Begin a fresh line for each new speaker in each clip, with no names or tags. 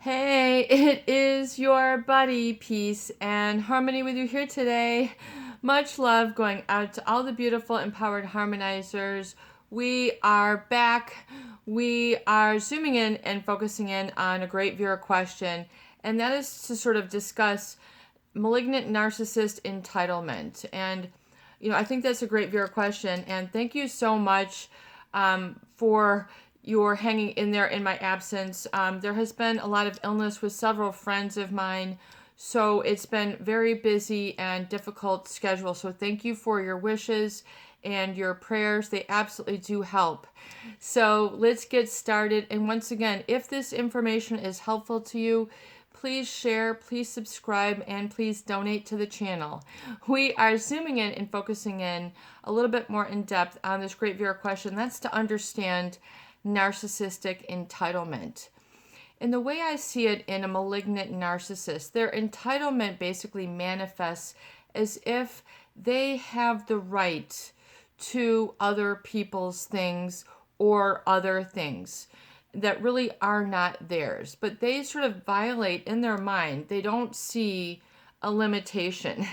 Hey, it is your buddy, Peace and Harmony with you here today. Much love going out to all the beautiful, empowered harmonizers. We are back. We are zooming in and focusing in on a great viewer question, and that is to sort of discuss malignant narcissist entitlement. And, I think that's a great viewer question, and thank you so much for your hanging in there in my absence. There has been a lot of illness with several friends of mine, so it's been very busy and difficult schedule. So thank you for your wishes and your prayers. They absolutely do help. So let's get started. And once again, if this information is helpful to you, please share, please subscribe, and please donate to the channel. We are zooming in and focusing in a little bit more in depth on this great viewer question. That's to understand narcissistic entitlement. And the way I see it in a malignant narcissist, their entitlement basically manifests as if they have the right to other people's things or other things that really are not theirs. But they sort of violate in their mind. They don't see a limitation.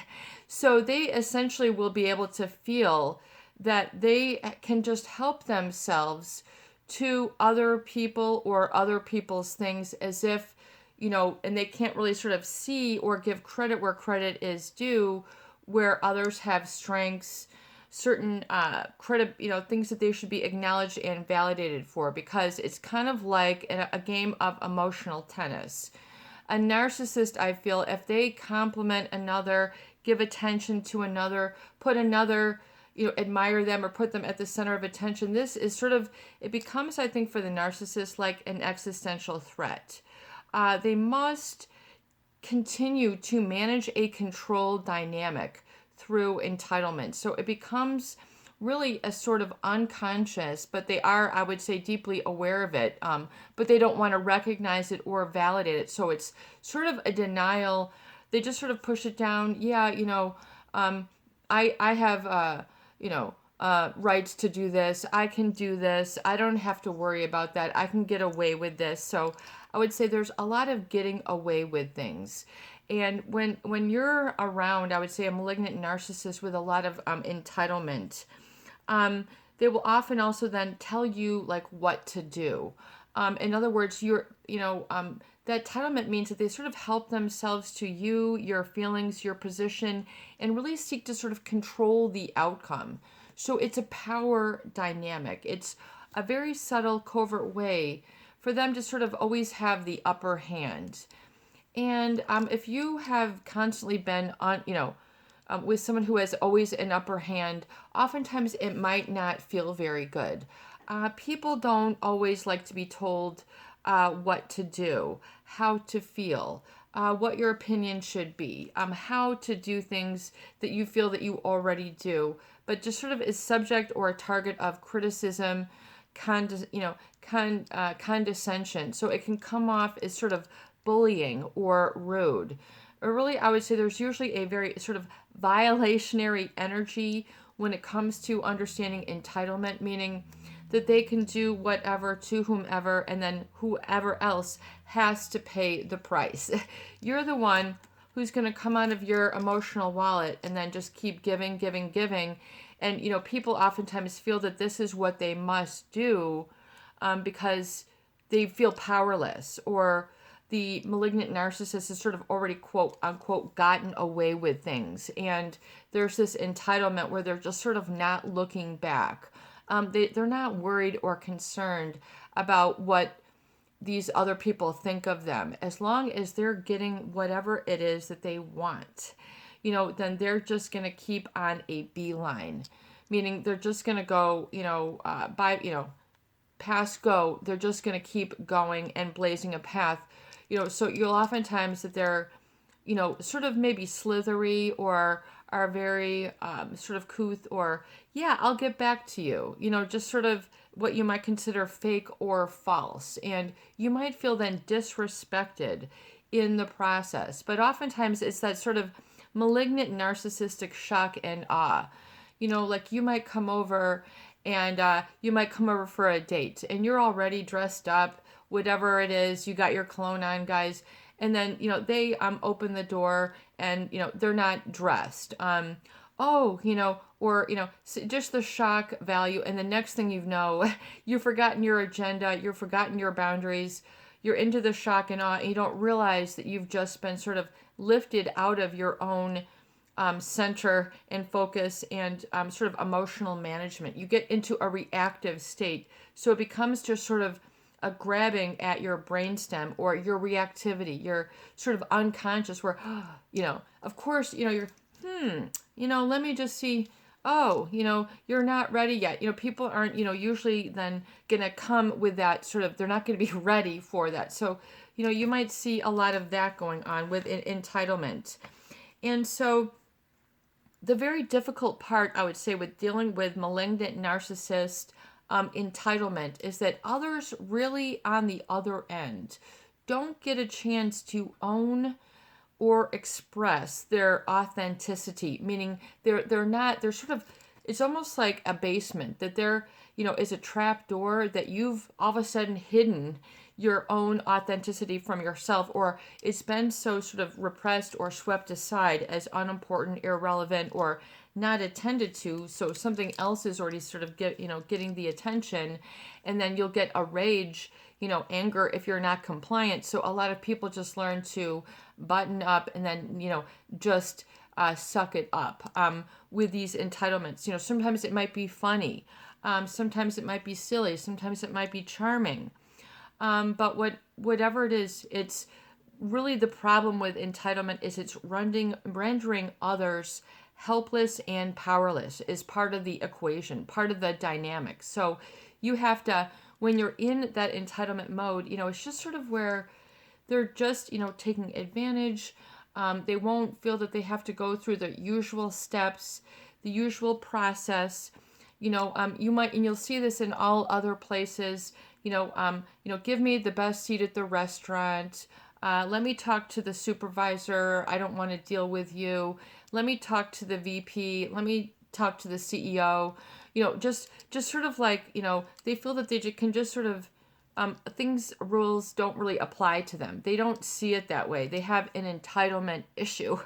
So they essentially will be able to feel that they can just help themselves to other people or other people's things as if, and they can't really sort of see or give credit where credit is due, where others have strengths, certain credit, things that they should be acknowledged and validated for, because it's kind of like a game of emotional tennis. A narcissist, I feel, if they compliment another, give attention to another, put another, admire them or put them at the center of attention, this is sort of, it becomes, I think, for the narcissist like an existential threat. They must continue to manage a control dynamic through entitlement. So it becomes really a sort of unconscious, but they are, I would say, deeply aware of it, but they don't want to recognize it or validate it. So it's sort of a denial. They just sort of push it down. Yeah, I have, rights to do this. I can do this. I don't have to worry about that. I can get away with this. So I would say there's a lot of getting away with things. And when you're around, I would say, a malignant narcissist with a lot of entitlement, they will often also then tell you like what to do. In other words, that entitlement means that they sort of help themselves to you, your feelings, your position, and really seek to sort of control the outcome. So it's a power dynamic. It's a very subtle, covert way for them to sort of always have the upper hand. And if you have constantly been on, with someone who has always an upper hand, oftentimes it might not feel very good. People don't always like to be told what to do, how to feel, what your opinion should be, how to do things that you feel that you already do, but just sort of is subject or a target of criticism, condescension. So it can come off as sort of bullying or rude. Or really, I would say there's usually a very sort of violationary energy when it comes to understanding entitlement, meaning that they can do whatever to whomever, and then whoever else has to pay the price. You're the one who's going to come out of your emotional wallet and then just keep giving, giving, giving. And, people oftentimes feel that this is what they must do because they feel powerless, or the malignant narcissist has sort of already, quote unquote, gotten away with things. And there's this entitlement where they're just sort of not looking back. They're not worried or concerned about what these other people think of them. As long as they're getting whatever it is that they want, then they're just going to keep on a beeline. Meaning they're just going to go, past go. They're just going to keep going and blazing a path. So you'll oftentimes that they're, sort of maybe slithery or are very sort of couth, or, yeah, I'll get back to you, just sort of what you might consider fake or false. And you might feel then disrespected in the process. But oftentimes it's that sort of malignant narcissistic shock and awe. Like you might come over and you might come over for a date and you're already dressed up, whatever it is, you got your cologne on, guys, and then, they open the door and, they're not dressed. Oh, or, just the shock value. And the next thing you know, you've forgotten your agenda, you've forgotten your boundaries, you're into the shock and awe, and you don't realize that you've just been sort of lifted out of your own center and focus and sort of emotional management. You get into a reactive state. So it becomes just sort of a grabbing at your brainstem or your reactivity, your sort of unconscious where, of course, you're, let me just see. Oh, you're not ready yet. People aren't, usually then going to come with that sort of, they're not going to be ready for that. So, you might see a lot of that going on with entitlement. And so the very difficult part, I would say, with dealing with malignant narcissist entitlement is that others really on the other end don't get a chance to own or express their authenticity, meaning they're sort of, it's almost like a basement that there is a trap door that you've all of a sudden hidden your own authenticity from yourself, or it's been so sort of repressed or swept aside as unimportant, irrelevant, or not attended to, so something else is already sort of getting the attention, and then you'll get a rage, anger if you're not compliant. So a lot of people just learn to button up and then just suck it up with these entitlements. Sometimes it might be funny, sometimes it might be silly, sometimes it might be charming, but whatever it is, it's really the problem with entitlement is it's rendering others helpless and powerless is part of the equation, part of the dynamic. So you have to, when you're in that entitlement mode, it's just sort of where they're just, taking advantage. They won't feel that they have to go through the usual steps, the usual process. You might, and you'll see this in all other places, give me the best seat at the restaurant. Let me talk to the supervisor. I don't want to deal with you. Let me talk to the VP. Let me talk to the CEO. Just sort of like, they feel that they can just sort of, rules don't really apply to them. They don't see it that way. They have an entitlement issue.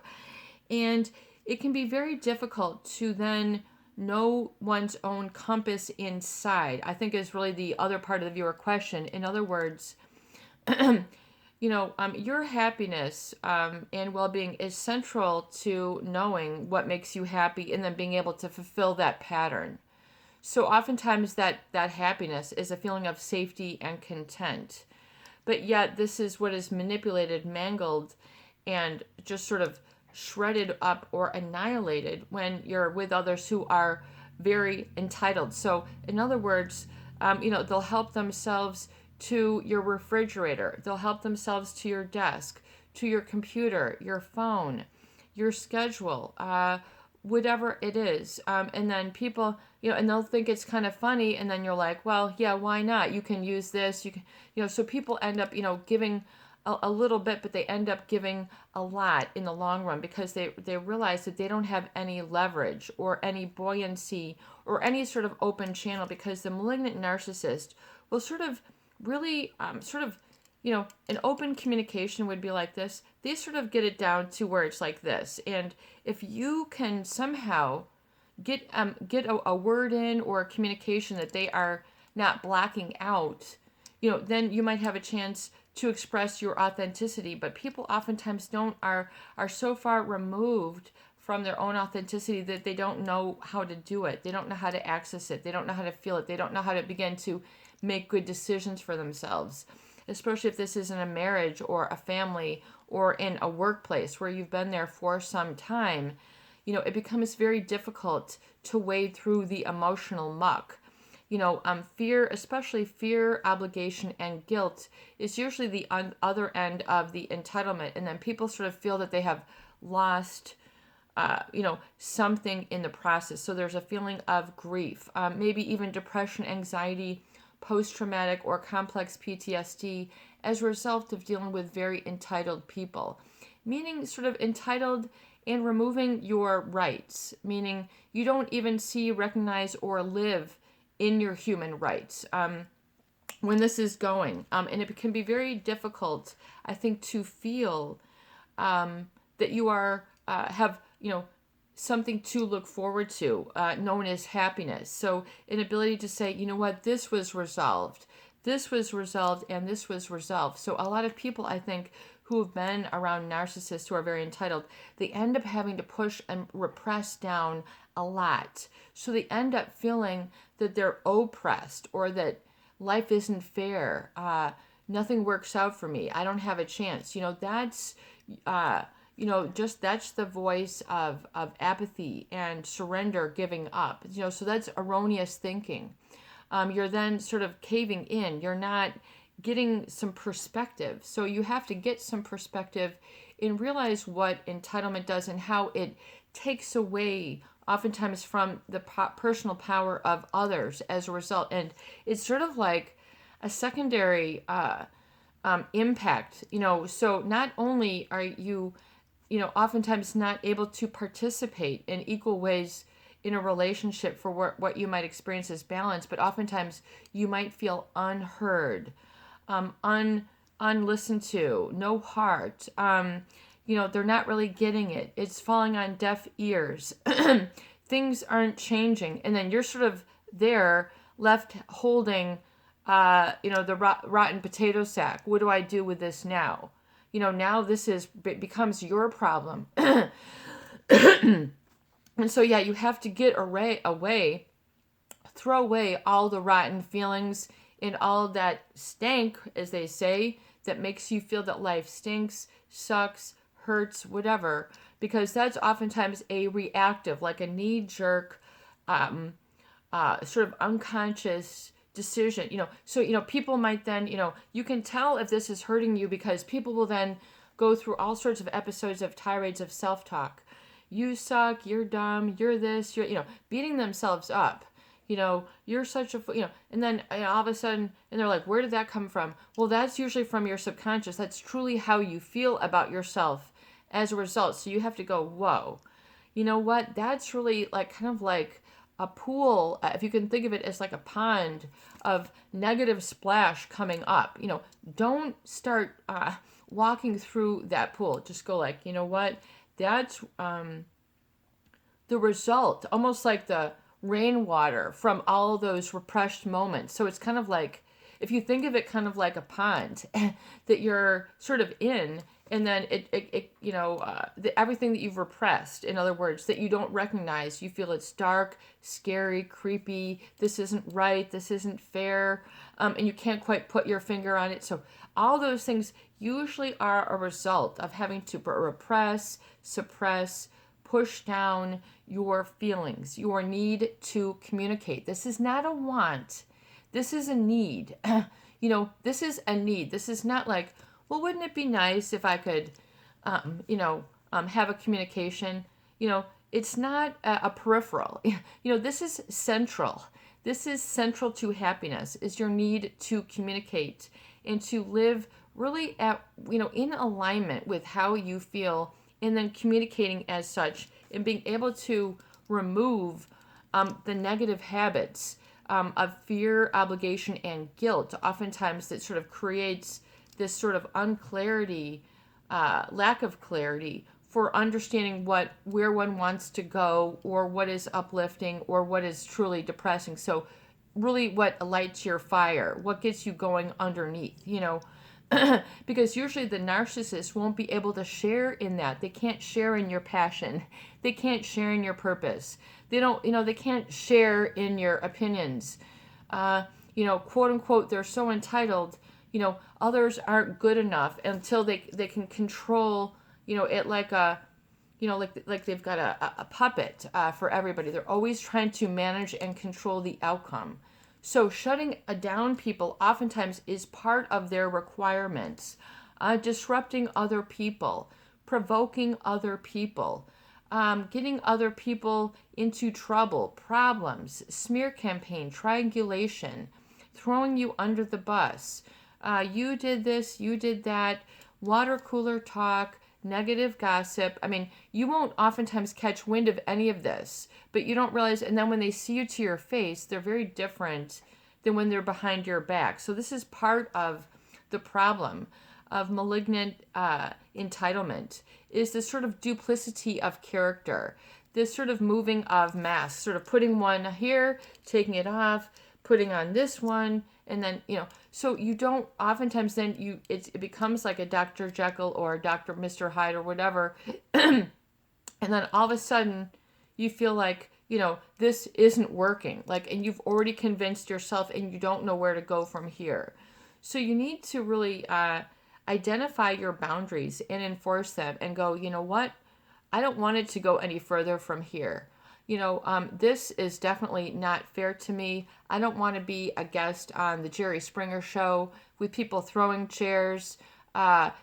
And it can be very difficult to then know one's own compass inside, I think is really the other part of the viewer question. In other words, your happiness and well-being is central to knowing what makes you happy and then being able to fulfill that pattern. So oftentimes that happiness is a feeling of safety and content. But yet this is what is manipulated, mangled, and just sort of shredded up or annihilated when you're with others who are very entitled. So in other words, they'll help themselves to your refrigerator. They'll help themselves to your desk, to your computer, your phone, your schedule, whatever it is. And then people, and they'll think it's kind of funny. And then you're like, well, yeah, why not? You can use this. You can, so people end up, giving a little bit, but they end up giving a lot in the long run because they realize that they don't have any leverage or any buoyancy or any sort of open channel, because the malignant narcissist will sort of really an open communication would be like this. They sort of get it down to where it's like this. And if you can somehow get a word in or a communication that they are not blacking out, then you might have a chance to express your authenticity. But people oftentimes are so far removed from their own authenticity that they don't know how to do it. They don't know how to access it. They don't know how to feel it. They don't know how to begin to make good decisions for themselves, especially if this is in a marriage or a family or in a workplace where you've been there for some time. It becomes very difficult to wade through the emotional muck. Fear, especially fear, obligation, and guilt is usually the other end of the entitlement. And then people sort of feel that they have lost, something in the process. So there's a feeling of grief, maybe even depression, anxiety, post-traumatic or complex PTSD as a result of dealing with very entitled people. Meaning sort of entitled and removing your rights, meaning you don't even see, recognize, or live in your human rights. when this is going. And it can be very difficult, I think, to feel that you are have something to look forward to, known as happiness. So an ability to say, you know what, this was resolved. This was resolved and this was resolved. So a lot of people, I think, who have been around narcissists who are very entitled, they end up having to push and repress down a lot. So they end up feeling that they're oppressed or that life isn't fair. Nothing works out for me. I don't have a chance. That's that's the voice of apathy and surrender, giving up. So that's erroneous thinking. You're then sort of caving in. You're not getting some perspective. So you have to get some perspective and realize what entitlement does and how it takes away oftentimes from the personal power of others as a result. And it's sort of like a secondary impact, so not only are you, oftentimes not able to participate in equal ways in a relationship for what you might experience as balance, but oftentimes you might feel unheard, unlistened to, no heart. They're not really getting it. It's falling on deaf ears. Things aren't changing. And then you're sort of there left holding, the rotten potato sack. What do I do with this now? Now this becomes your problem. And so, you have to get away, throw away all the rotten feelings and all that stank, as they say, that makes you feel that life stinks, sucks, hurts, whatever, because that's oftentimes a reactive, like a knee-jerk, sort of unconscious decision. So people might then, you can tell if this is hurting you because people will then go through all sorts of episodes of tirades of self-talk. You suck, you're dumb, you're this, you're, beating themselves up. You're such a, and then all of a sudden, and they're like, where did that come from? Well, that's usually from your subconscious. That's truly how you feel about yourself as a result. So you have to go, whoa, you know what? That's really like kind of like a pool. If you can think of it as like a pond of negative splash coming up, don't start walking through that pool. Just go like, you know what? That's the result, almost like the rainwater from all of those repressed moments. So it's kind of like, if you think of it kind of like a pond that you're sort of in, and then everything that you've repressed, in other words, that you don't recognize, you feel it's dark, scary, creepy, this isn't right, this isn't fair, and you can't quite put your finger on it. So all those things usually are a result of having to repress, suppress, push down your feelings, your need to communicate. This is not a want. This is a need. This is a need. This is not like, well, wouldn't it be nice if I could, have a communication? It's not a peripheral. This is central. This is central to happiness, is your need to communicate and to live really in alignment with how you feel, and then communicating as such and being able to remove the negative habits of fear, obligation, and guilt. Oftentimes that sort of creates this sort of unclarity, lack of clarity for understanding where one wants to go, or what is uplifting, or what is truly depressing. So really what lights your fire, what gets you going underneath, because usually the narcissist won't be able to share in that. They can't share in your passion. They can't share in your purpose. They don't, they can't share in your opinions. Quote unquote, they're so entitled, others aren't good enough until they can control, it like a, like they've got a puppet for everybody. They're always trying to manage and control the outcome. So shutting down people oftentimes is part of their requirements. Disrupting other people, provoking other people, getting other people into trouble, problems, smear campaign, triangulation, throwing you under the bus. You did this, you did that, water cooler talk, negative gossip. I mean, you won't oftentimes catch wind of any of this, but you don't realize, and then when they see you to your face, they're very different than when they're behind your back. So this is part of the problem of malignant entitlement, is this sort of duplicity of character, this sort of moving of masks, sort of putting one here, taking it off, putting on this one, and then, so you don't, oftentimes then it becomes like a Dr. Jekyll or Dr. Mr. Hyde or whatever, and then all of a sudden you feel like, this isn't working, and you've already convinced yourself and you don't know where to go from here. So you need to really identify your boundaries and enforce them and go, you know what? I don't want it to go any further from here. This is definitely not fair to me. I don't want to be a guest on the Jerry Springer show with people throwing chairs,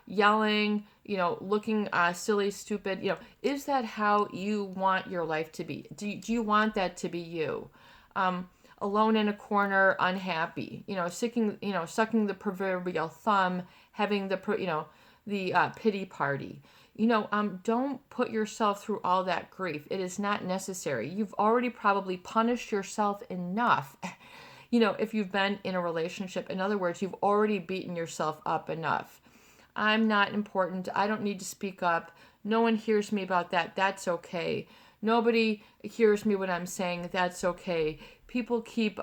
yelling, looking silly, stupid. Is that how you want your life to be? Do you want that to be you? Alone in a corner, unhappy, sucking the proverbial thumb, having the pity party. Don't put yourself through all that grief. It is not necessary. You've already probably punished yourself enough. If you've been in a relationship, in other words, you've already beaten yourself up enough. I'm not important. I don't need to speak up. No one hears me about that. That's okay. Nobody hears me when I'm saying that's okay. People keep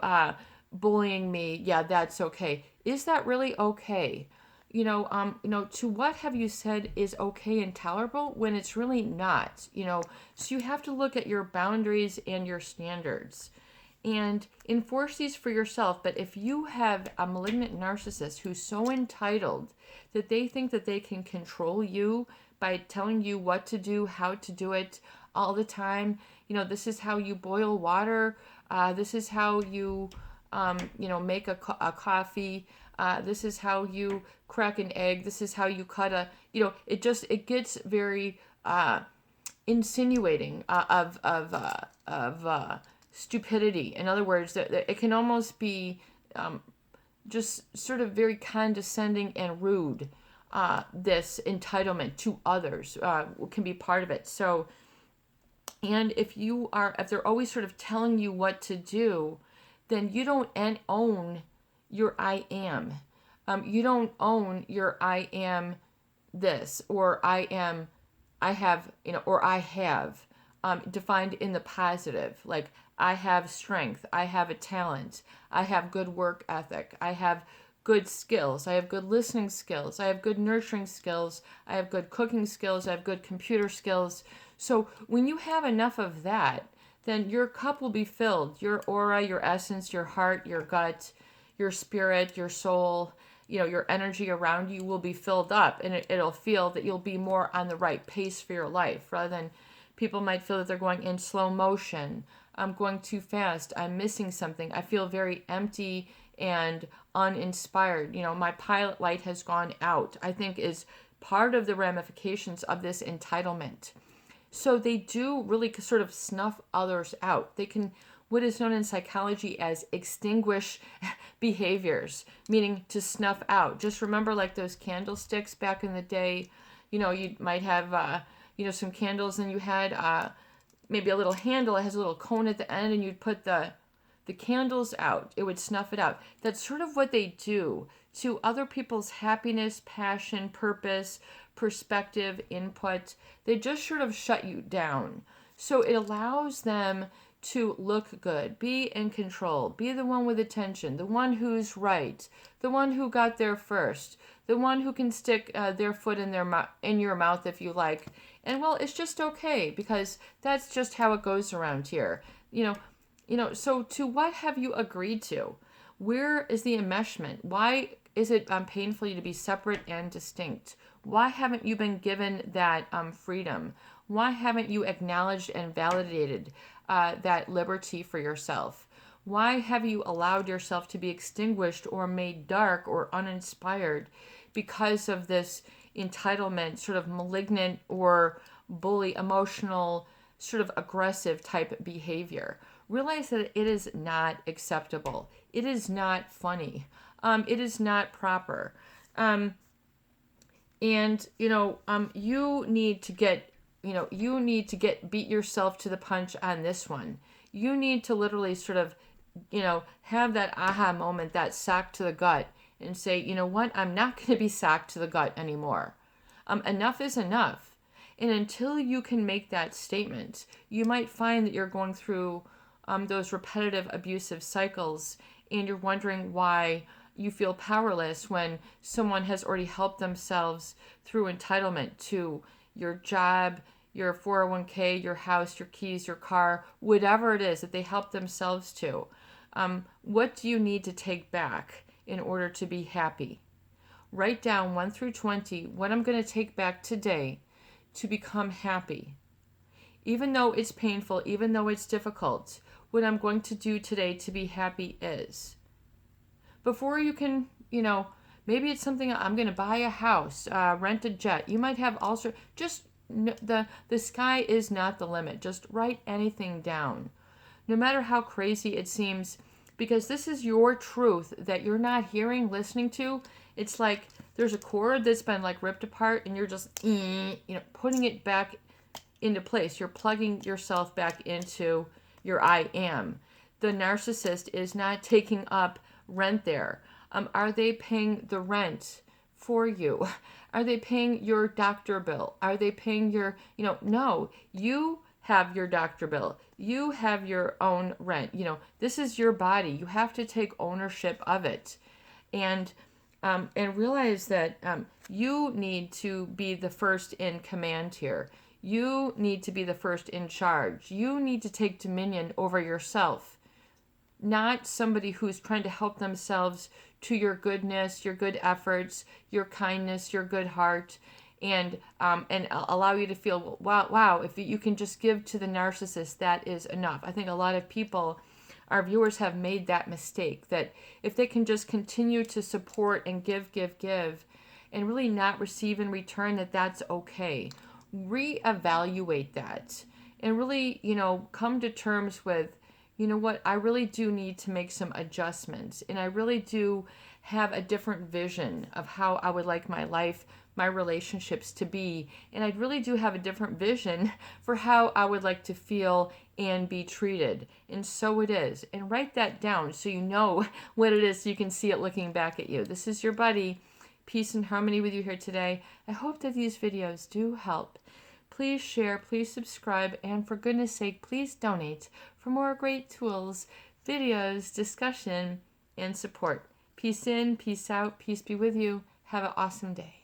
bullying me. Yeah, that's okay. Is that really okay? To what have you said is okay and tolerable when it's really not? So you have to look at your boundaries and your standards and enforce these for yourself. But if you have a malignant narcissist who's so entitled that they think that they can control you by telling you what to do, how to do it all the time, this is how you boil water, this is how you, make a coffee, this is how you crack an egg, this is how you cut it gets very insinuating of stupidity. In other words, that it can almost be just sort of very condescending and rude. This entitlement to others can be part of it. So, and if they're always sort of telling you what to do, then you don't own your I am. You don't own your I am this, or I have, defined in the positive, like I have strength, I have a talent, I have good work ethic, I have good skills, I have good listening skills, I have good nurturing skills, I have good cooking skills, I have good computer skills. So when you have enough of that, then your cup will be filled. Your aura, your essence, your heart, your gut, your spirit, your soul, your energy around you will be filled up, and it'll feel that you'll be more on the right pace for your life, rather than people might feel that they're going in slow motion. I'm going too fast. I'm missing something. I feel very empty and uninspired. My pilot light has gone out, I think is part of the ramifications of this entitlement. So they do really sort of snuff others out. They can, what is known in psychology as extinguish behaviors, meaning to snuff out. Just remember, like those candlesticks back in the day, you might have, some candles, and you had maybe a little handle. It has a little cone at the end, and you'd put the candles out. It would snuff it out. That's sort of what they do to other people's happiness, passion, purpose, perspective, input. They just sort of shut you down. So it allows them to look good, be in control, be the one with attention, the one who's right, the one who got there first, the one who can stick their foot in your mouth if you like. And well, it's just okay, because that's just how it goes around here. So to what have you agreed to? Where is the enmeshment? Why is it painful for you to be separate and distinct? Why haven't you been given that freedom? Why haven't you acknowledged and validated that liberty for yourself? Why have you allowed yourself to be extinguished or made dark or uninspired because of this entitlement, sort of malignant or bully, emotional, sort of aggressive type behavior? Realize that it is not acceptable. It is not funny. It is not proper. And, you need to get, beat yourself to the punch on this one. You need to literally sort of have that aha moment, that sock to the gut, and say, you know what, I'm not going to be socked to the gut anymore. Enough is enough. And until you can make that statement, you might find that you're going through those repetitive abusive cycles, and you're wondering why you feel powerless when someone has already helped themselves through entitlement to your job, your 401k, your house, your keys, your car, whatever it is that they help themselves to. What do you need to take back in order to be happy? Write down 1 through 20 what I'm going to take back today to become happy. Even though it's painful, even though it's difficult, what I'm going to do today to be happy is. Before you can, maybe it's something, I'm going to buy a house, rent a jet. You might have also, just the sky is not the limit. Just write anything down. No matter how crazy it seems, because this is your truth that you're not hearing, listening to. It's like there's a cord that's been like ripped apart and you're just, putting it back into place. You're plugging yourself back into your I am. The narcissist is not taking up rent there. Are they paying the rent for you? Are they paying your doctor bill? Are they paying your, no, you have your doctor bill. You have your own rent. This is your body. You have to take ownership of it. And realize that you need to be the first in command here. You need to be the first in charge. You need to take dominion over yourself, not somebody who's trying to help themselves to your goodness, your good efforts, your kindness, your good heart, and allow you to feel, wow, if you can just give to the narcissist, that is enough. I think a lot of people, our viewers, have made that mistake, that if they can just continue to support and give, and really not receive in return, that's okay. Reevaluate that and really, come to terms with, what, I really do need to make some adjustments, and I really do have a different vision of how I would like my life, my relationships to be, and I really do have a different vision for how I would like to feel and be treated, and so it is. And write that down so you know what it is, so you can see it looking back at you. This is your buddy, Peace and Harmony, with you here today. I hope that these videos do help. Please share, please subscribe, and for goodness sake, please donate for more great tools, videos, discussion, and support. Peace in, peace out, peace be with you. Have an awesome day.